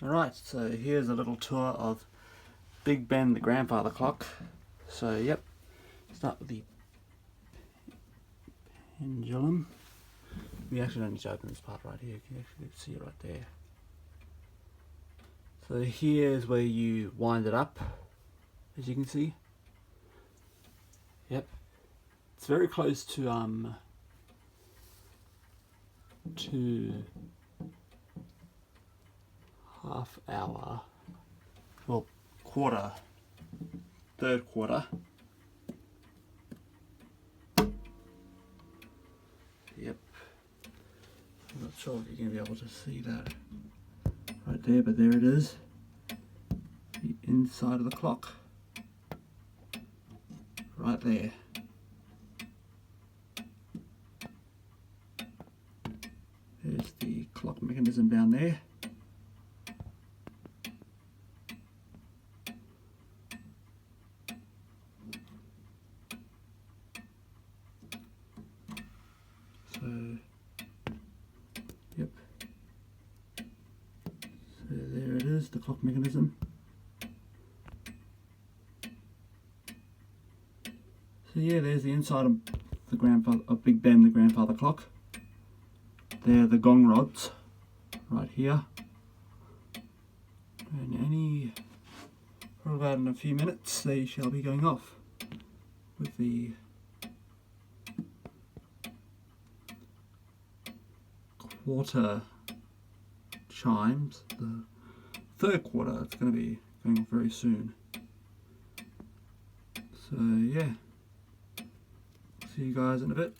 Alright, so here's a little tour of Big Ben, the grandfather clock. So, yep, start with the pendulum. We actually don't need to open this part right here, you can actually see it right there. So here's where you wind it up, as you can see. Yep, it's very close to half hour, well, quarter, third quarter. Yep, I'm not sure if you're going to be able to see that right there, but there it is, the inside of the clock, right there. There's the clock mechanism down there. So, yep. So there it is, the clock mechanism. So yeah, there's the inside of the Big Ben, the grandfather clock. There are the gong rods, right here. And for about in a few minutes, they shall be going off with the quarter chimes. The third quarter, it's going to be going off very soon. So yeah, see you guys in a bit.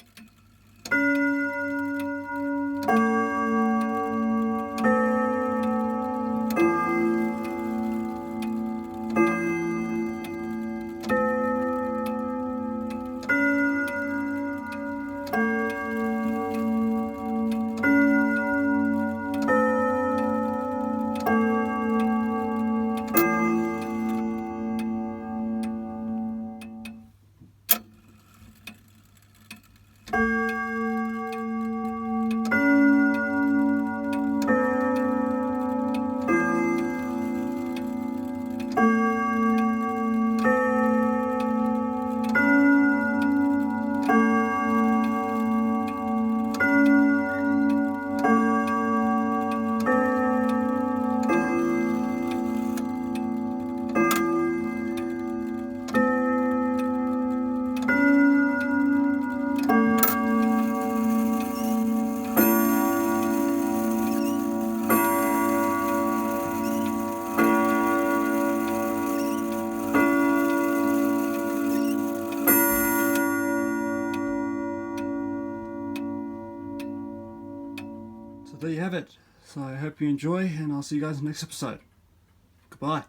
So there you have it. So I hope you enjoy, and I'll see you guys in the next episode. Goodbye.